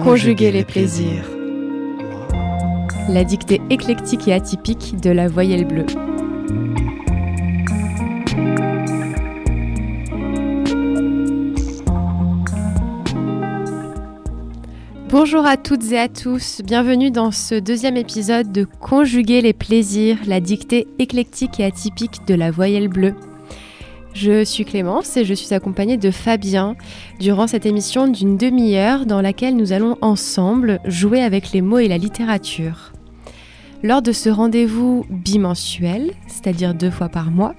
Conjuguer les plaisirs. La dictée éclectique et atypique de la voyelle bleue. Bonjour à toutes et à tous, bienvenue dans ce deuxième épisode de Conjuguer les plaisirs, la dictée éclectique et atypique de la voyelle bleue. Je suis Clémence et je suis accompagnée de Fabien durant cette émission d'une demi-heure dans laquelle nous allons ensemble jouer avec les mots et la littérature. Lors de ce rendez-vous bimensuel, c'est-à-dire 2 fois par mois,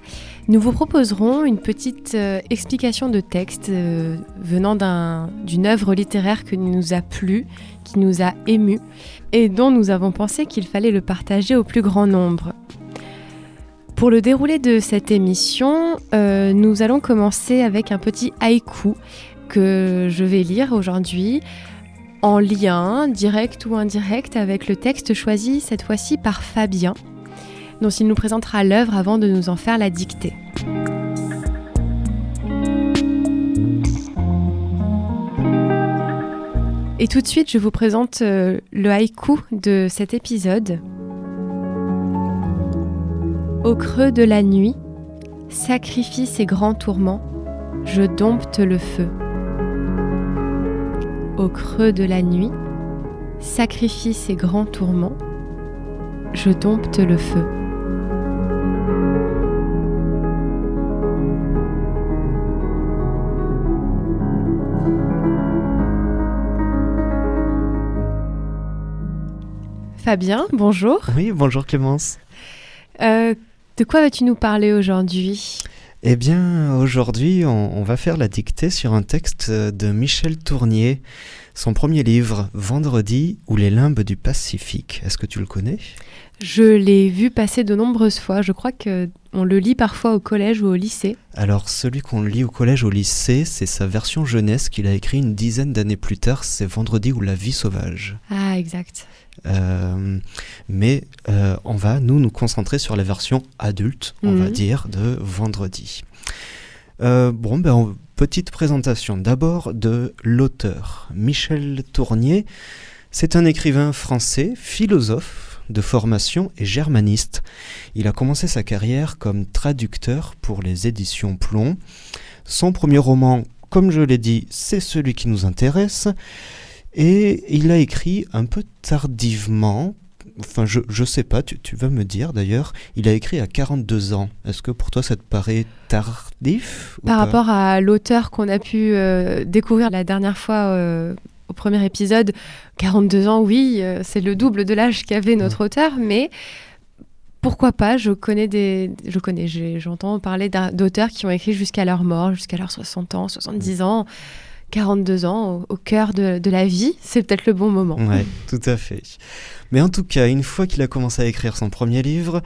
nous vous proposerons une petite explication de texte venant d'une œuvre littéraire qui nous a plu, qui nous a émus et dont nous avons pensé qu'il fallait le partager au plus grand nombre. Pour le déroulé de cette émission, nous allons commencer avec un petit haïku que je vais lire aujourd'hui en lien, direct ou indirect, avec le texte choisi cette fois-ci par Fabien, dont il nous présentera l'œuvre avant de nous en faire la dictée. Et tout de suite, je vous présente le haïku de cet épisode. Au creux de la nuit, sacrifice et grands tourments, je dompte le feu. Au creux de la nuit, sacrifice et grands tourments, je dompte le feu. Fabien, bonjour. Oui, bonjour Clémence. De quoi vas-tu nous parler aujourd'hui ? Eh bien, aujourd'hui, on va faire la dictée sur un texte de Michel Tournier, son premier livre, Vendredi ou les limbes du Pacifique. Est-ce que tu le connais ? Je l'ai vu passer de nombreuses fois. Je crois qu'on le lit parfois au collège ou au lycée. Alors, celui qu'on lit au collège ou au lycée, c'est sa version jeunesse qu'il a écrit une dizaine d'années plus tard. C'est Vendredi ou la vie sauvage. Ah, exact. Mais on va nous concentrer sur la version adulte, on va dire, de Vendredi. Petite présentation d'abord de l'auteur. Michel Tournier, c'est un écrivain français, philosophe de formation et germaniste. Il a commencé sa carrière comme traducteur pour les éditions Plomb. Son premier roman, comme je l'ai dit, c'est celui qui nous intéresse. Et il a écrit un peu tardivement, enfin je sais pas, tu vas me dire d'ailleurs, il a écrit à 42 ans. Est-ce que pour toi ça te paraît tardif ou Par pas ? rapport à l'auteur qu'on a pu découvrir la dernière fois au premier épisode, 42 ans, oui, c'est le double de l'âge qu'avait notre auteur, mais pourquoi pas, j'entends parler d'auteurs qui ont écrit jusqu'à leur mort, jusqu'à leurs 60 ans, 70 ans. 42 ans, au cœur de la vie, c'est peut-être le bon moment. Oui, tout à fait. Mais en tout cas, une fois qu'il a commencé à écrire son premier livre,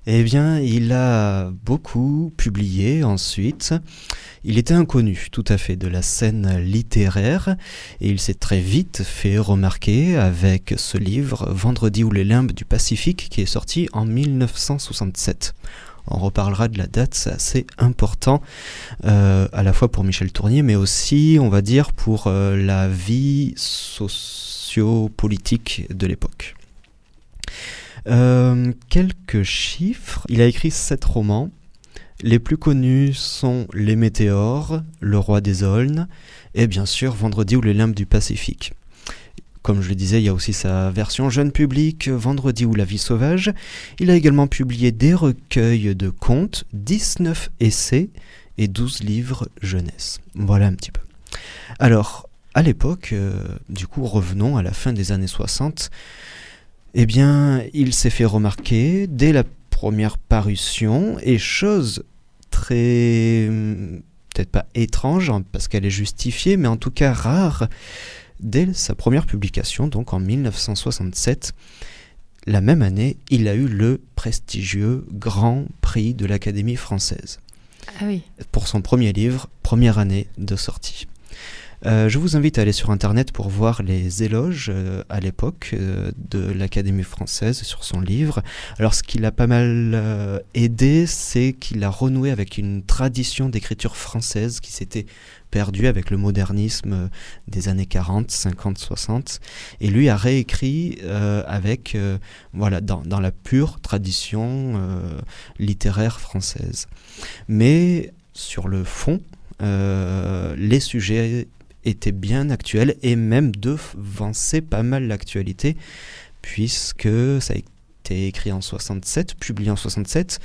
eh bien, il a beaucoup publié ensuite. Il était inconnu, tout à fait, de la scène littéraire, et il s'est très vite fait remarquer avec ce livre, Vendredi ou les limbes du Pacifique, qui est sorti en 1967. On reparlera de la date, c'est assez important, à la fois pour Michel Tournier, mais aussi, on va dire, pour la vie socio-politique de l'époque. Quelques chiffres. Il a écrit 7 romans. Les plus connus sont Les Météores, Le Roi des Aulnes, et bien sûr, Vendredi ou les limbes du Pacifique. Comme je le disais, il y a aussi sa version jeune public, Vendredi ou la vie sauvage. Il a également publié des recueils de contes, 19 essais et 12 livres jeunesse. Voilà un petit peu. Alors, à l'époque, revenons à la fin des années 60, eh bien, il s'est fait remarquer dès la première parution, et chose très, peut-être pas étrange, parce qu'elle est justifiée, mais en tout cas rare, dès sa première publication, donc en 1967, la même année, il a eu le prestigieux Grand Prix de l'Académie française. Ah oui. Pour son premier livre, première année de sortie. Je vous invite à aller sur internet pour voir les éloges à l'époque de l'Académie française sur son livre. Alors ce qui l'a pas mal aidé, c'est qu'il a renoué avec une tradition d'écriture française qui s'était perdu avec le modernisme des années 40, 50, 60. Et lui a réécrit dans la pure tradition littéraire française. Mais sur le fond, les sujets étaient bien actuels et même devançaient pas mal l'actualité, puisque ça a été écrit en 67, publié en 67.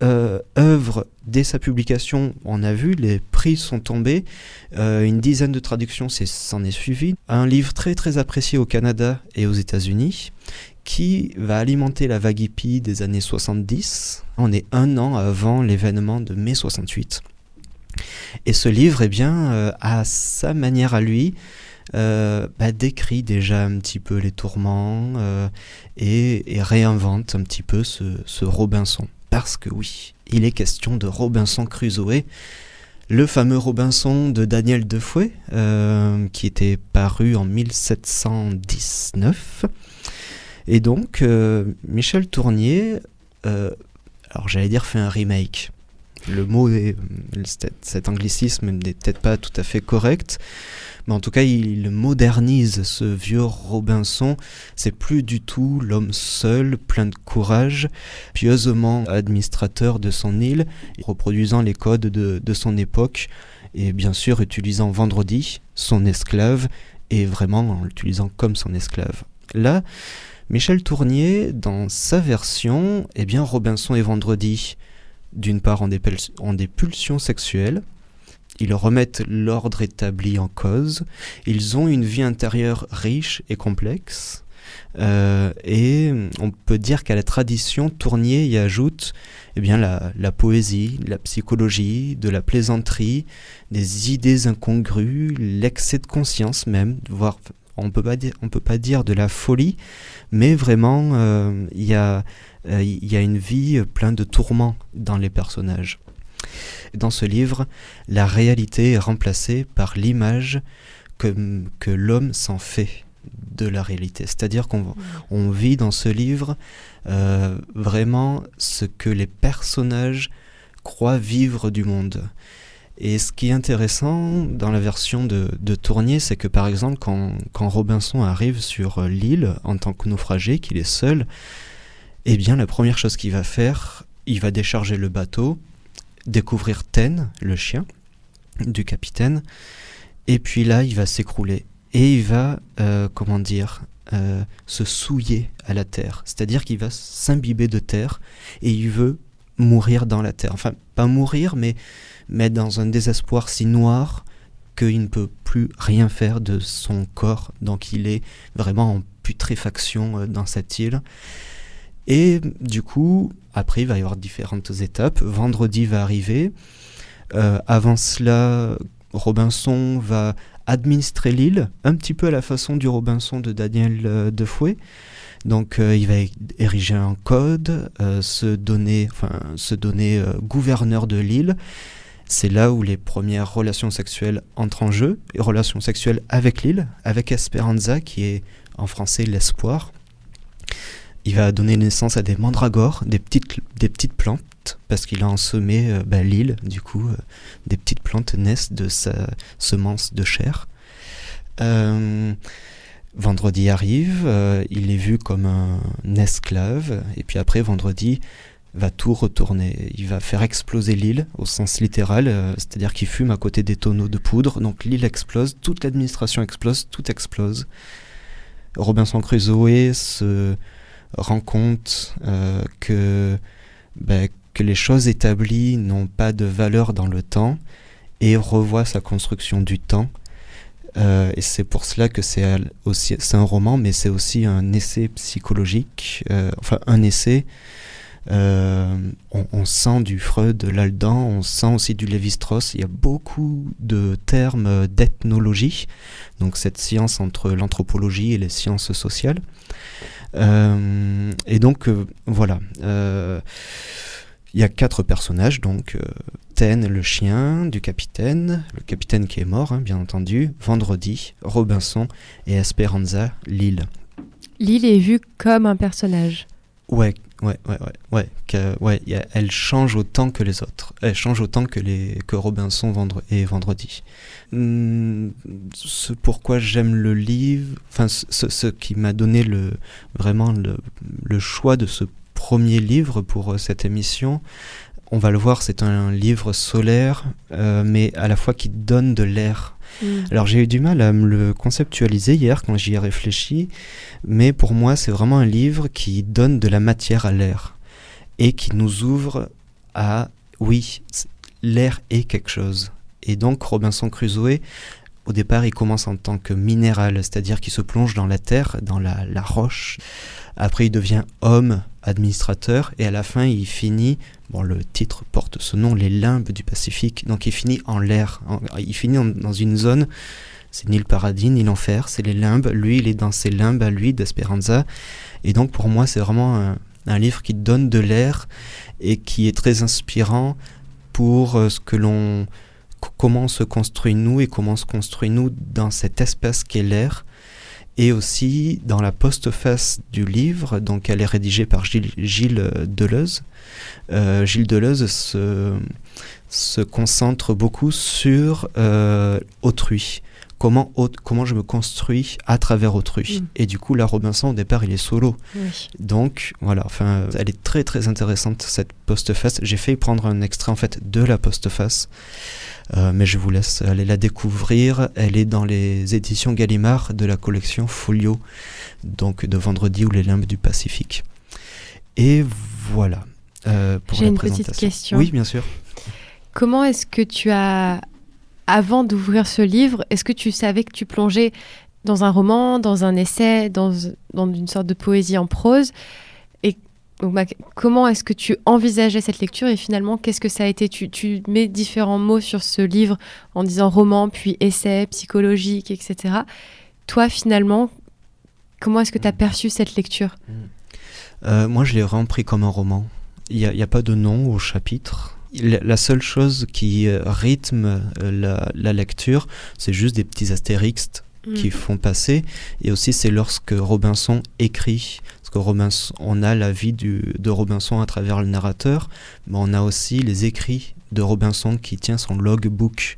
Œuvre dès sa publication, on a vu, les prix sont tombés, une dizaine de traductions s'en est suivi. Un livre très très apprécié au Canada et aux États-Unis, qui va alimenter la vague hippie des années 70. On est 1 an avant l'événement de mai 68. Et ce livre, à sa manière à lui, décrit déjà un petit peu les tourments et réinvente un petit peu ce Robinson. Parce que oui, il est question de Robinson Crusoe, le fameux Robinson de Daniel Defoe, qui était paru en 1719. Et donc, Michel Tournier, alors j'allais dire fait un remake. Le mot, cet anglicisme n'est peut-être pas tout à fait correct, mais en tout cas, il modernise ce vieux Robinson. C'est plus du tout l'homme seul, plein de courage, pieusement administrateur de son île, reproduisant les codes de son époque, et bien sûr utilisant Vendredi, son esclave, et vraiment en l'utilisant comme son esclave. Là, Michel Tournier, dans sa version, Robinson et Vendredi, d'une part ont des pulsions sexuelles, ils remettent l'ordre établi en cause, ils ont une vie intérieure riche et complexe, et on peut dire qu'à la tradition, Tournier y ajoute la poésie, la psychologie, de la plaisanterie, des idées incongrues, l'excès de conscience même, voire on peut pas dire de la folie, mais vraiment il y a une vie pleine de tourments dans les personnages. Dans ce livre, la réalité est remplacée par l'image que l'homme s'en fait de la réalité. C'est-à-dire qu'on vit dans ce livre vraiment ce que les personnages croient vivre du monde. Et ce qui est intéressant dans la version de Tournier, c'est que par exemple, quand Robinson arrive sur l'île en tant que naufragé, qu'il est seul, la première chose qu'il va faire, il va décharger le bateau, découvrir Taine, le chien du capitaine, et puis là, il va s'écrouler. Et il va, se souiller à la terre. C'est-à-dire qu'il va s'imbiber de terre, et il veut mourir dans la terre. Enfin, pas mourir, mais dans un désespoir si noir qu'il ne peut plus rien faire de son corps. Donc il est vraiment en putréfaction dans cette île. Et du coup, après, il va y avoir différentes étapes. Vendredi va arriver. Avant cela, Robinson va administrer l'île, un petit peu à la façon du Robinson de Daniel Defoe. Donc il va ériger un code, se donner gouverneur de l'île. C'est là où les premières relations sexuelles entrent en jeu, et relations sexuelles avec l'île, avec Esperanza, qui est en français l'espoir. Il va donner naissance à des mandragores, des petites plantes, parce qu'il a ensemé l'île, du coup, des petites plantes naissent de sa semence de chair. Vendredi arrive, il est vu comme un esclave, et puis après Vendredi va tout retourner. Il va faire exploser l'île au sens littéral, c'est-à-dire qu'il fume à côté des tonneaux de poudre, donc l'île explose, toute l'administration explose, tout explose. Robinson Crusoe se rend compte que les choses établies n'ont pas de valeur dans le temps, et revoit sa construction du temps. Et c'est pour cela que c'est un roman, mais c'est aussi un essai psychologique, un essai. On sent du Freud, de Laldan, on sent aussi du Lévi-Strauss. Il y a beaucoup de termes d'ethnologie, donc cette science entre l'anthropologie et les sciences sociales. Et donc voilà. Il y a 4 personnages, donc Taine, le chien du capitaine, le capitaine qui est mort, bien entendu, Vendredi, Robinson et Esperanza, l'île. L'île est vue comme un personnage. Elle change autant que les autres. Elle change autant que Robinson et Vendredi. Ce pourquoi j'aime le livre, enfin ce qui m'a donné vraiment le choix de ce premier livre pour cette émission, on va le voir, c'est un livre solaire, mais à la fois qui donne de l'air. Alors j'ai eu du mal à me le conceptualiser hier quand j'y ai réfléchi, mais pour moi c'est vraiment un livre qui donne de la matière à l'air et qui nous ouvre à, oui, l'air est quelque chose. Et donc Robinson Crusoe, au départ il commence en tant que minéral, c'est-à-dire qu'il se plonge dans la terre, dans la roche. Après il devient homme, administrateur, et à la fin il finit, le titre porte ce nom, les limbes du Pacifique, donc il finit en l'air, il finit dans une zone, c'est ni le paradis ni l'enfer, c'est les limbes, lui il est dans ses limbes à lui d'Esperanza, et donc pour moi c'est vraiment un livre qui donne de l'air et qui est très inspirant pour comment on se construit nous et comment on se construit nous dans cet espace qu'est l'air. Et aussi dans la postface du livre, donc elle est rédigée par Gilles Deleuze. Gilles Deleuze se concentre beaucoup sur autrui. Comment je me construis à travers autrui. Et du coup, là, Robinson, au départ, il est solo. Oui. Donc, voilà, elle est très, très intéressante, cette postface. J'ai failli prendre un extrait, en fait, de la postface. Mais je vous laisse aller la découvrir. Elle est dans les éditions Gallimard de la collection Folio, donc de Vendredi ou les limbes du Pacifique. Et voilà. J'ai une petite question. Oui, bien sûr. Comment est-ce que tu as, avant d'ouvrir ce livre, est-ce que tu savais que tu plongeais dans un roman, dans un essai, dans une sorte de poésie en prose ? Donc, comment est-ce que tu envisageais cette lecture et finalement, qu'est-ce que ça a été ? Tu mets différents mots sur ce livre en disant roman, puis essai, psychologique, etc. Toi, finalement, comment est-ce que tu as perçu cette lecture ? Moi, je l'ai vraiment pris comme un roman. Il n'y a pas de nom au chapitre. La seule chose qui rythme la lecture, c'est juste des petits astérix qui font passer. Et aussi, c'est lorsque Robinson écrit. Parce que on a la vie de Robinson à travers le narrateur, mais on a aussi les écrits de Robinson qui tient son logbook.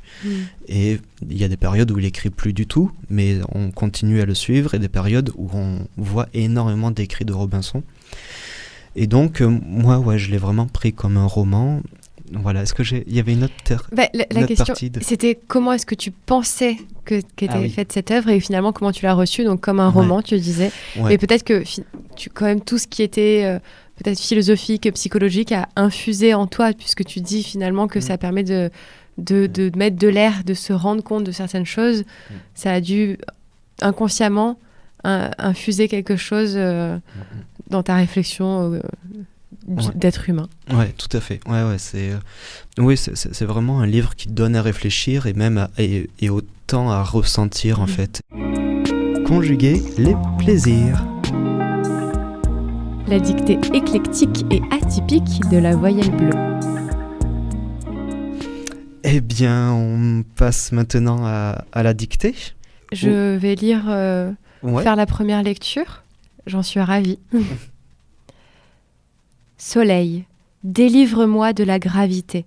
Et il y a des périodes où il écrit plus du tout, mais on continue à le suivre, et des périodes où on voit énormément d'écrits de Robinson. Et donc, moi, je l'ai vraiment pris comme un roman. Voilà, est-ce que il y avait une autre la question, c'était comment est-ce que tu pensais qu'était faite cette œuvre et finalement comment tu l'as reçue, donc comme un roman, tu disais. Mais peut-être que quand même tout ce qui était peut-être philosophique, psychologique a infusé en toi, puisque tu dis finalement que ça permet de mettre de l'air, de se rendre compte de certaines choses. Ça a dû inconsciemment infuser quelque chose dans ta réflexion d'être humain. Ouais, tout à fait. C'est vraiment un livre qui donne à réfléchir et même et autant à ressentir en fait. Conjuguer les plaisirs. La dictée éclectique et atypique de la voyelle bleue. Eh bien, on passe maintenant à la dictée. Je vais lire, faire la première lecture. J'en suis ravie. Soleil, délivre-moi de la gravité.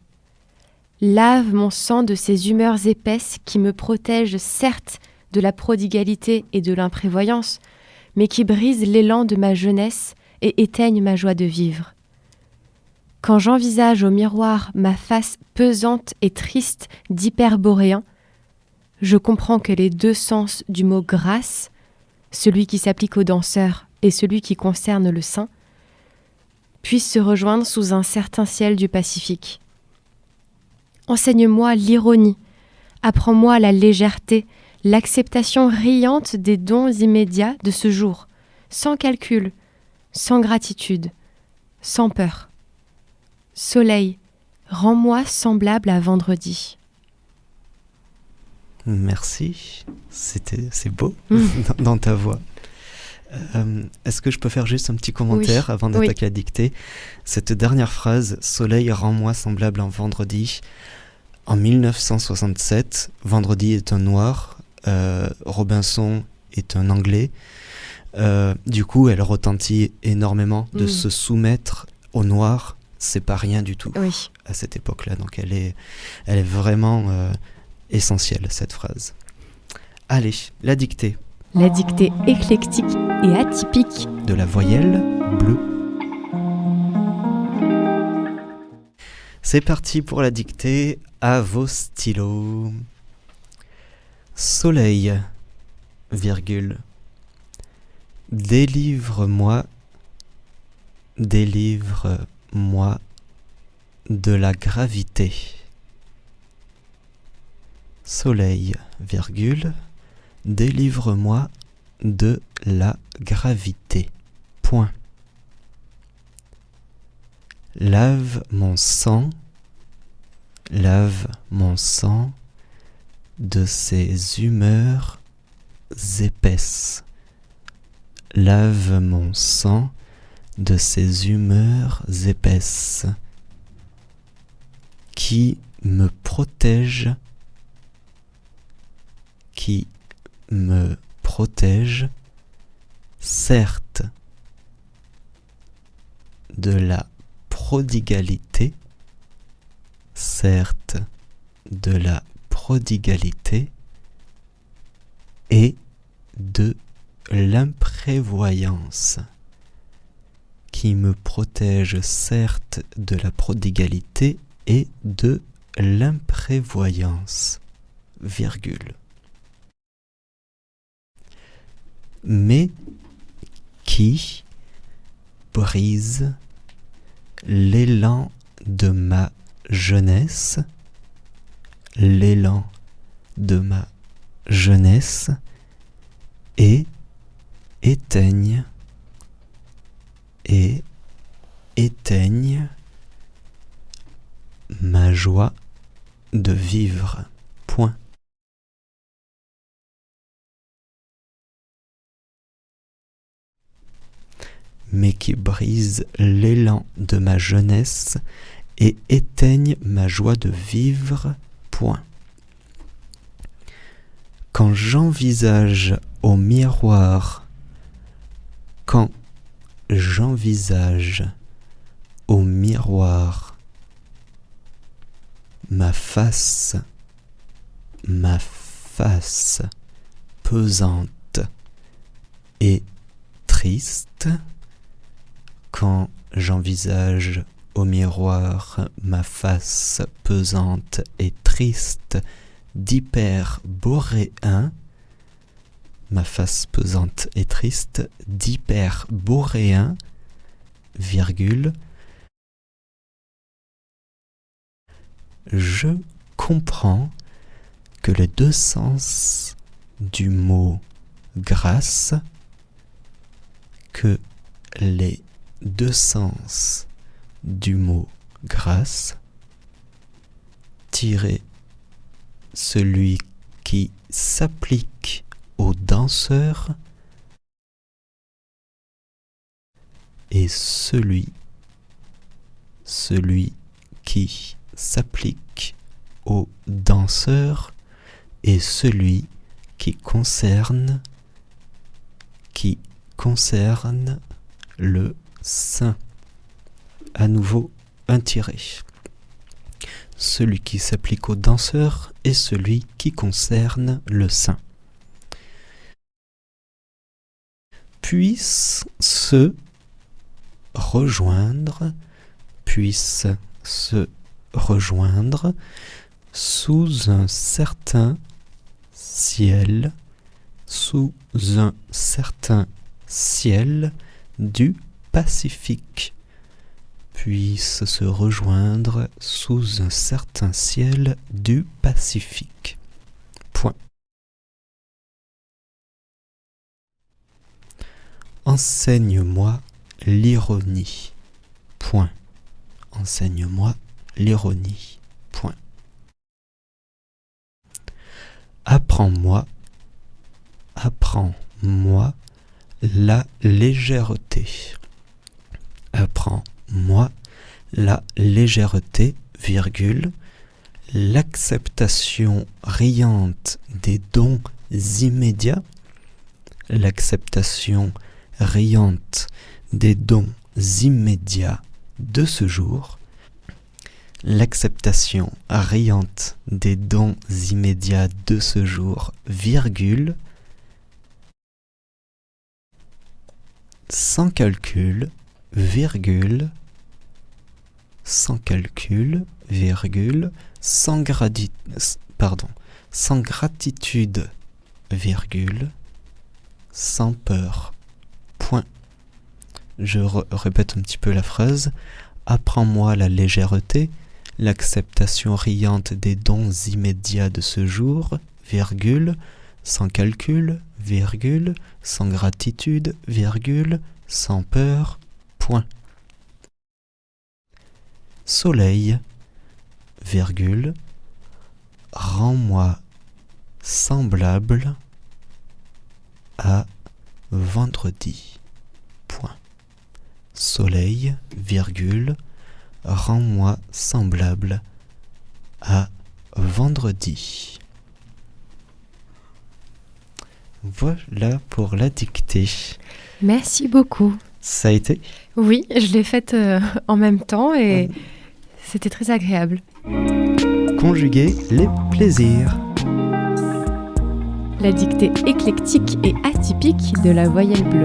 Lave mon sang de ces humeurs épaisses qui me protègent certes de la prodigalité et de l'imprévoyance, mais qui brisent l'élan de ma jeunesse et éteignent ma joie de vivre. Quand j'envisage au miroir ma face pesante et triste d'hyperboréen, je comprends que les deux sens du mot grâce, celui qui s'applique aux danseurs et celui qui concerne le sein, puissent se rejoindre sous un certain ciel du Pacifique. Enseigne-moi l'ironie, apprends-moi la légèreté, l'acceptation riante des dons immédiats de ce jour, sans calcul, sans gratitude, sans peur. Soleil, rends-moi semblable à vendredi. Merci, c'est beau dans ta voix. Est-ce que je peux faire juste un petit commentaire avant d'attaquer la dictée ? Cette dernière phrase, « Soleil, rends-moi semblable à vendredi », en 1967, Vendredi est un noir, Robinson est un anglais. Du coup, elle retentit énormément de se soumettre au noir. C'est pas rien du tout à cette époque-là. Donc elle est vraiment essentielle, cette phrase. Allez, la dictée. La dictée éclectique et atypique de la voyelle bleue. C'est parti pour la dictée, à vos stylos. Soleil, virgule. Délivre-moi de la gravité. Soleil, virgule. Délivre-moi de la gravité. Point. Lave mon sang de ces humeurs épaisses. Lave mon sang de ces humeurs épaisses qui me protègent, certes, de la prodigalité, et de l'imprévoyance, qui me protège certes de la prodigalité et de l'imprévoyance, virgule. Mais qui brise l'élan de ma jeunesse, et éteigne ma joie de vivre. Point. Mais qui brise l'élan de ma jeunesse et éteigne ma joie de vivre. Point. Quand j'envisage au miroir, ma face pesante et triste, quand j'envisage au miroir ma face pesante et triste d'hyperboréen, virgule, je comprends que les deux sens du mot grâce, tirer celui qui s'applique aux danseurs et celui qui s'applique aux danseurs et celui qui concerne le sein. À nouveau un tiré. Celui qui s'applique aux danseurs et celui qui concerne le sein. Puisse se rejoindre sous un certain ciel du Pacifique. Puisse se rejoindre sous un certain ciel du Pacifique. Point. Enseigne-moi l'ironie. Point. Enseigne-moi l'ironie. Point. Apprends-moi la légèreté. Apprends-moi la légèreté, virgule, l'acceptation riante des dons immédiats, l'acceptation riante des dons immédiats de ce jour, l'acceptation riante des dons immédiats de ce jour, virgule, sans calcul, virgule, sans calcul, virgule, sans gratitude, virgule, sans peur, point. Je répète un petit peu la phrase. Apprends-moi la légèreté, l'acceptation riante des dons immédiats de ce jour, virgule, sans calcul, virgule, sans gratitude, virgule, sans peur, point. Soleil, virgule, rends-moi semblable à vendredi, point. Soleil, virgule, rends-moi semblable à vendredi. Voilà pour la dictée. Merci beaucoup. Ça a été ? Oui, je l'ai faite en même temps et c'était très agréable. Conjuguer les plaisirs. La dictée éclectique et atypique de la voyelle bleue.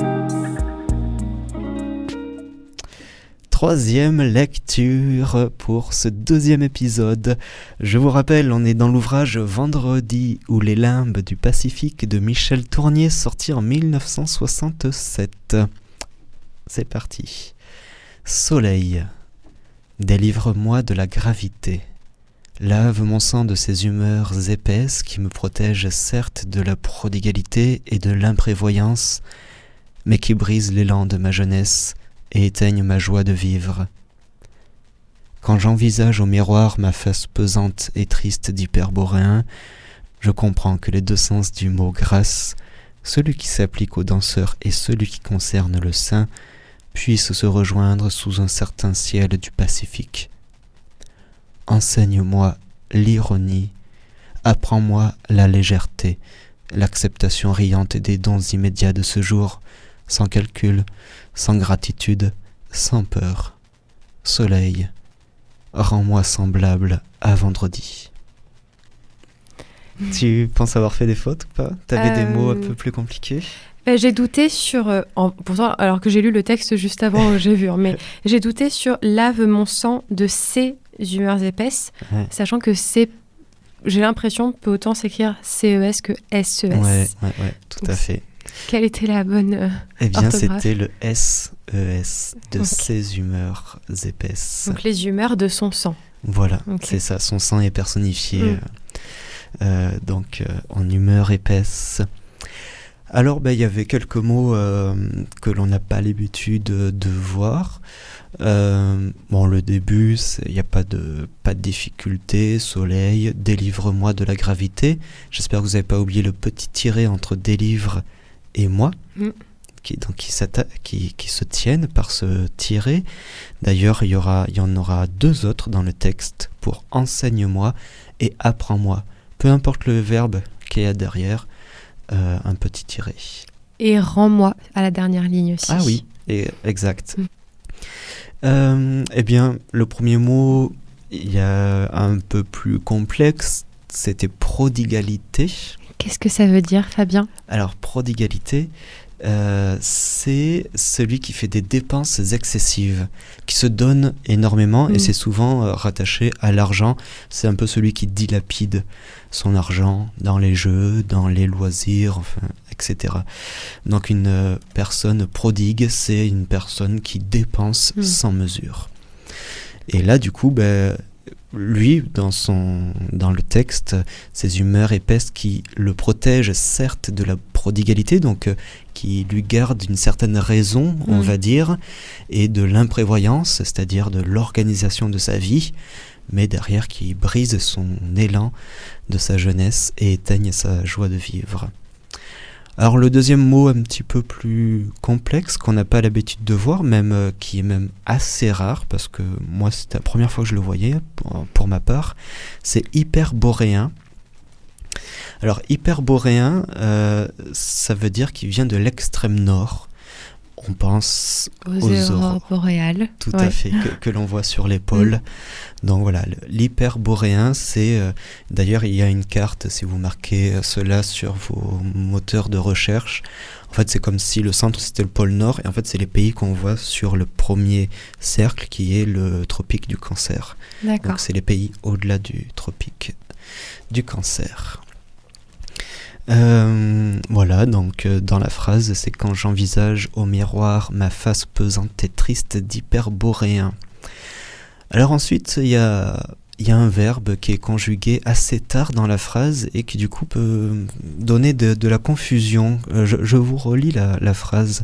Troisième lecture pour ce deuxième épisode. Je vous rappelle, on est dans l'ouvrage Vendredi ou les limbes du Pacifique de Michel Tournier, sorti en 1967. C'est parti. Soleil, délivre-moi de la gravité. Lave mon sang de ces humeurs épaisses qui me protègent certes de la prodigalité et de l'imprévoyance, mais qui brisent l'élan de ma jeunesse et éteignent ma joie de vivre. Quand j'envisage au miroir ma face pesante et triste d'hyperboréen, je comprends que les deux sens du mot grâce, celui qui s'applique aux danseurs et celui qui concerne le sein, puissent se rejoindre sous un certain ciel du Pacifique. Enseigne-moi l'ironie, apprends-moi la légèreté, l'acceptation riante des dons immédiats de ce jour, sans calcul, sans gratitude, sans peur. Soleil, rends-moi semblable à vendredi. Tu penses avoir fait des fautes ou pas ? T'avais des mots un peu plus compliqués ? J'ai douté sur... pourtant, alors que j'ai lu le texte juste avant, j'ai vu, mais j'ai douté sur « lave mon sang de ces humeurs épaisses », sachant que c'est... J'ai l'impression peut autant s'écrire CES que SES. Ouais, tout à fait. Quelle était la bonne Eh bien, orthographe ? c'était le SES de ces humeurs épaisses. Donc les humeurs de son sang. Voilà, c'est ça. Son sang est personnifié donc en humeur épaisse. Alors, il y avait quelques mots que l'on n'a pas l'habitude de voir. Le début, il n'y a pas de difficulté. Soleil, délivre-moi de la gravité. J'espère que vous n'avez pas oublié le petit tiret entre délivre et moi, qui se tiennent par ce tiret. D'ailleurs, il y en aura deux autres dans le texte pour enseigne-moi et apprends-moi. Peu importe le verbe qu'il y a derrière, un petit tiret. Et rends-moi à la dernière ligne aussi. Ah oui, exact. Eh bien, le premier mot, il y a un peu plus complexe, c'était prodigalité. Qu'est-ce que ça veut dire, Fabien ? Alors, prodigalité, c'est celui qui fait des dépenses excessives, qui se donne énormément, et c'est souvent rattaché à l'argent. C'est un peu celui qui dilapide son argent dans les jeux, dans les loisirs, etc. Donc une personne prodigue, c'est une personne qui dépense sans mesure. Et là, du coup, lui, dans le texte, ces humeurs épaisses qui le protègent certes de la prodigalité, donc qui lui gardent une certaine raison, on va dire, et de l'imprévoyance, c'est-à-dire de l'organisation de sa vie, mais derrière qui brise son élan de sa jeunesse et éteigne sa joie de vivre. Alors le deuxième mot un petit peu plus complexe, qu'on n'a pas l'habitude de voir, qui est même assez rare, parce que moi c'était la première fois que je le voyais, pour ma part, c'est hyperboréen. Alors hyperboréen, ça veut dire qu'il vient de l'extrême nord. on pense aux aurores boréales. Tout à fait, que l'on voit sur les pôles. Donc voilà, l'hyperboréen, c'est... d'ailleurs, il y a une carte, si vous marquez cela sur vos moteurs de recherche. En fait, c'est comme si le centre, c'était le pôle Nord. Et en fait, c'est les pays qu'on voit sur le premier cercle, qui est le tropique du Cancer. D'accord. Donc c'est les pays au-delà du tropique du Cancer. Voilà, donc dans la phrase, c'est quand j'envisage au miroir ma face pesante et triste d'hyperboréen. Alors ensuite, il y a un verbe qui est conjugué assez tard dans la phrase et qui du coup peut donner de la confusion. Je vous relis la phrase.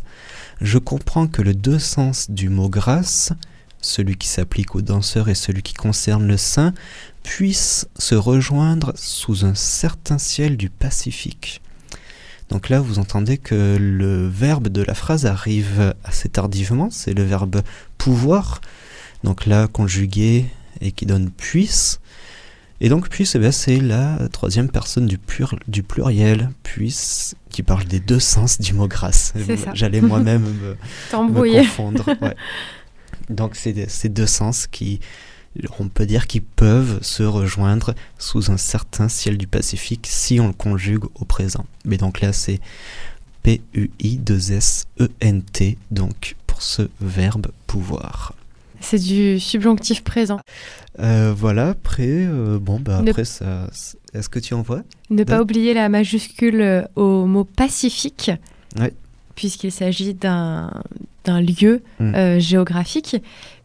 Je comprends que le deux sens du mot grâce, celui qui s'applique aux danseurs et celui qui concerne le sein, puissent se rejoindre sous un certain ciel du Pacifique. Donc là, vous entendez que le verbe de la phrase arrive assez tardivement, c'est le verbe pouvoir, donc là conjugué et qui donne puisse. Et donc puisse, c'est la troisième personne du pluriel, puisse, qui parle des deux sens du mot grâce. J'allais moi-même me confondre. Ouais. Donc c'est ces deux sens qui, on peut dire, qui peuvent se rejoindre sous un certain ciel du Pacifique si on le conjugue au présent. Mais donc là c'est P-U-I-2-S-E-N-T, donc pour ce verbe pouvoir. C'est du subjonctif présent. Voilà, après, après ça, est-ce que tu en vois ? Ne pas oublier la majuscule au mot Pacifique, ouais. Puisqu'il s'agit d'un lieu géographique,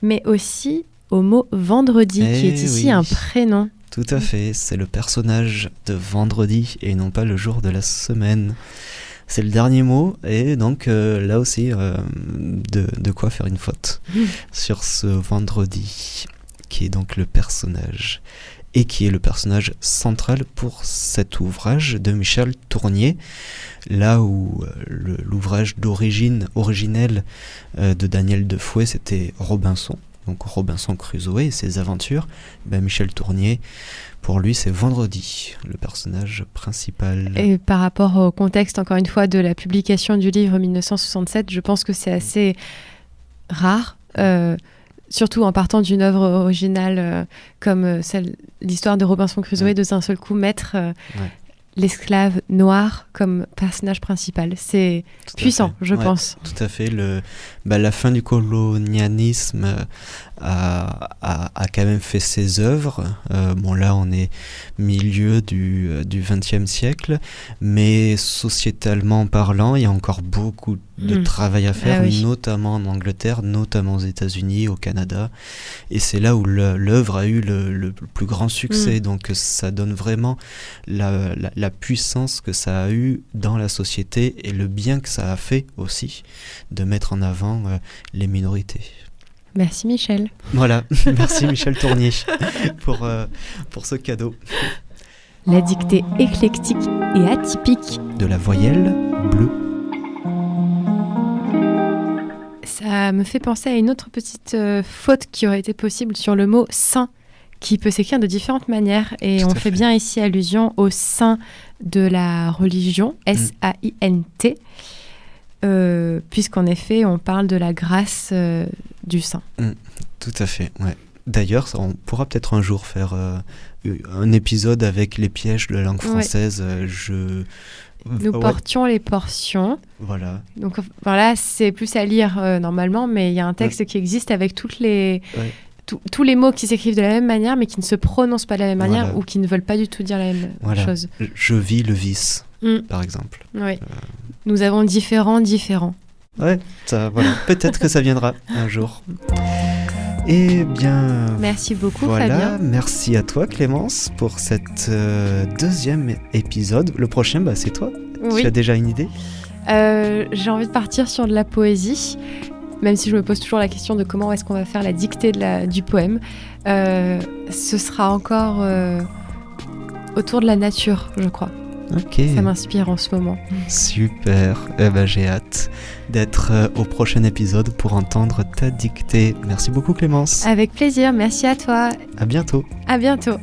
mais aussi au mot vendredi, qui est ici un prénom. Tout à fait, c'est le personnage de vendredi et non pas le jour de la semaine. C'est le dernier mot et donc là aussi de quoi faire une faute sur ce vendredi qui est donc le personnage et qui est le personnage central pour cet ouvrage de Michel Tournier, là où l'ouvrage originel de Daniel Defoe, c'était Robinson, donc Robinson Crusoe et ses aventures. Michel Tournier, pour lui, c'est Vendredi, le personnage principal. Et par rapport au contexte, encore une fois, de la publication du livre 1967, je pense que c'est assez rare, surtout en partant d'une œuvre originale comme l'histoire de Robinson Crusoe, de d'un seul coup mettre l'esclave noir comme personnage principal. C'est tout puissant, je pense. Tout à fait. La fin du colonialisme a quand même fait ses œuvres. Là, on est milieu du XXe siècle, mais sociétalement parlant, il y a encore beaucoup de travail à faire, notamment en Angleterre, notamment aux États-Unis, au Canada. Et c'est là où l'œuvre a eu le plus grand succès. Donc ça donne vraiment la puissance que ça a eu dans la société et le bien que ça a fait aussi de mettre en avant les minorités. Merci Michel. Voilà, merci Michel Tournier pour ce cadeau. La dictée éclectique et atypique de la voyelle bleue. Ça me fait penser à une autre petite faute qui aurait été possible sur le mot saint, qui peut s'écrire de différentes manières. Et on fait bien ici allusion au saint de la religion, S-A-I-N-T. Puisqu'en effet, on parle de la grâce du saint. Tout à fait, ouais. D'ailleurs, on pourra peut-être un jour faire un épisode avec les pièges de la langue française. Nous portions les portions. Voilà. Donc voilà, c'est plus à lire normalement, mais il y a un texte qui existe avec toutes les... tous les mots qui s'écrivent de la même manière, mais qui ne se prononcent pas de la même manière ou qui ne veulent pas du tout dire la même chose. Je vis le vice, par exemple. Oui. Nous avons différents. Ouais, ça, voilà. Peut-être que ça viendra un jour. Eh bien... Merci beaucoup, Fabien. Merci à toi, Clémence, pour cet deuxième épisode. Le prochain, c'est toi. Tu as déjà une idée ? J'ai envie de partir sur de la poésie. Même si je me pose toujours la question de comment est-ce qu'on va faire la dictée du poème. Ce sera encore autour de la nature, je crois. Ok. Ça m'inspire en ce moment. Super. J'ai hâte d'être au prochain épisode pour entendre ta dictée. Merci beaucoup, Clémence. Avec plaisir. Merci à toi. À bientôt. À bientôt.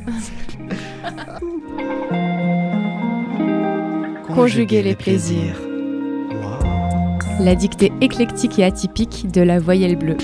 Conjuguer les plaisirs. Wow. la dictée éclectique et atypique de la voyelle bleue.